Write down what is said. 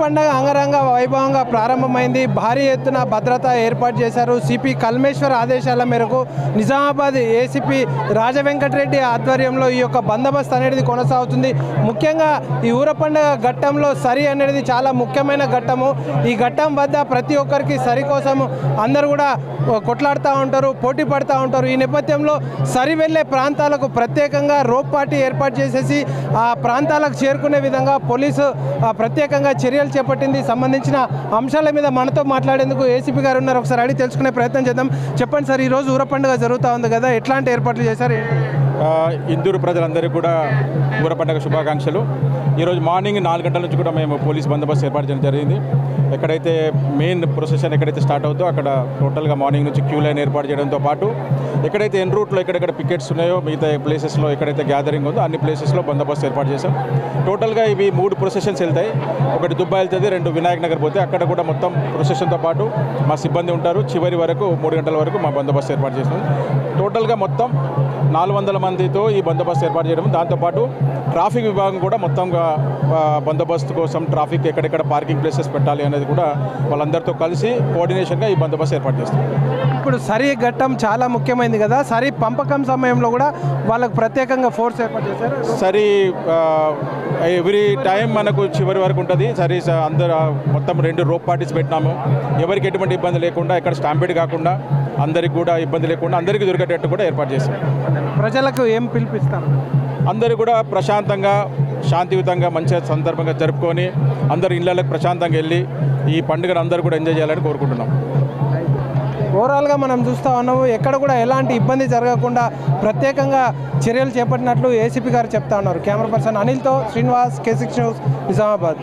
పండుగ అంగరంగ వైభవంగా ప్రారంభమైంది. భారీ ఎత్తున భద్రత ఏర్పాటు చేశారు. సిపి కల్మేశ్వర్ ఆదేశాల మేరకు నిజామాబాద్ ఏసీపీ రాజవెంకటరెడ్డి ఆధ్వర్యంలో ఈ యొక్క బందోబస్తు అనేది కొనసాగుతుంది. ముఖ్యంగా ఈ ఊర పండుగ ఘట్టంలో సరి అనేది చాలా ముఖ్యమైన ఘట్టము. ఈ ఘట్టం వద్ద ప్రతి ఒక్కరికి సరి కోసం అందరూ కూడా కొట్లాడుతూ ఉంటారు, పోటీ పడుతూ ఉంటారు. ఈ నేపథ్యంలో సరి వెళ్ళే ప్రాంతాలకు ప్రత్యేకంగా రోప్ పార్టీ ఏర్పాటు చేసేసి ఆ ప్రాంతాలకు చేరుకునే విధంగా పోలీసు ప్రత్యేకంగా చర్యలు చేపట్టింది. సంబంధించిన అంశాల మీద మనతో మాట్లాడేందుకు ఏసీపీ గారు ఉన్నారు. ఒకసారి అడిగి తెలుసుకునే ప్రయత్నం చేద్దాం. చెప్పండి సార్, ఈరోజు ఊర పండుగ జరుగుతూ ఉంది కదా, ఎట్లాంటి ఏర్పాట్లు చేశారు? ఇందూరు ప్రజలందరికీ కూడా ఊర పండుగ శుభాకాంక్షలు. ఈరోజు మార్నింగ్ 4 గంటల నుంచి కూడా మేము పోలీస్ బందోబస్తు ఏర్పాటు చేయడం జరిగింది. ఎక్కడైతే మెయిన్ ప్రొసెషన్ ఎక్కడైతే స్టార్ట్ అవుతుందో అక్కడ టోటల్గా మార్నింగ్ నుంచి క్యూ లైన్ ఏర్పాటు చేయడంతో పాటు ఎక్కడైతే ఎన్ రూట్లో ఎక్కడెక్కడ పికెట్స్ ఉన్నాయో మిగతా ప్లేసెస్లో ఎక్కడైతే గ్యాదరింగ్ ఉందో అన్ని ప్లేసెస్లో బందోబస్తు ఏర్పాటు చేశాం. టోటల్గా ఇవి 3 ప్రొసెషన్స్ వెళ్తాయి. ఒకటి దుబ్బాయి వెళ్తుంది, 2 వినాయక్ నగర్ పోతే అక్కడ కూడా మొత్తం ప్రొసెషన్తో పాటు మా సిబ్బంది ఉంటారు. చివరి వరకు 3 గంటల వరకు మా బందోబస్తు ఏర్పాటు చేస్తాం. టోటల్గా మొత్తం 400 మందితో ఈ బందోబస్తు ఏర్పాటు చేయడం. దాంతోపాటు ట్రాఫిక్ విభాగం కూడా మొత్తంగా బందోబస్తు కోసం ట్రాఫిక్ ఎక్కడెక్కడ పార్కింగ్ ప్లేసెస్ పెట్టాలి అనేది కూడా వాళ్ళందరితో కలిసి కోఆర్డినేషన్గా ఈ బందోబస్తు ఏర్పాటు చేస్తాం. ఇప్పుడు సరి ఘట్టం చాలా ముఖ్యమైనది కదా, సరి పంపకం సమయంలో కూడా వాళ్ళకు ప్రత్యేకంగా ఫోర్స్ ఏర్పాటు చేశారు. సరి ఎవ్రీ టైం మనకు చివరి వరకు ఉంటుంది. సరి అందరు మొత్తం 2 రోప్ పార్టీస్ పెట్టినాము. ఎవరికి ఎటువంటి ఇబ్బంది లేకుండా, ఎక్కడ స్టాంపేడ్ కాకుండా, అందరికి కూడా ఇబ్బంది లేకుండా అందరికీ దొరికేటట్టు కూడా ఏర్పాటు చేస్తాం. ప్రజలకు ఏం పిలిపిస్తారు? అందరూ కూడా ప్రశాంతంగా, శాంతియుతంగా, మంచిగా సందర్భంగా జరుపుకొని అందరు ఇళ్ళకి ప్రశాంతంగా వెళ్ళి ఈ పండుగను అందరూ కూడా ఎంజాయ్ చేయాలని కోరుకుంటున్నాం. ఓవరాల్గా మనం చూస్తూ ఉన్నాము, ఎక్కడ కూడా ఎలాంటి ఇబ్బంది జరగకుండా ప్రత్యేకంగా చర్యలు చేపట్టినట్లు ఏసీపీ గారు చెప్తా ఉన్నారు. కెమెరా పర్సన్ అనిల్తో శ్రీనివాస్, K6 న్యూస్, నిజామాబాద్.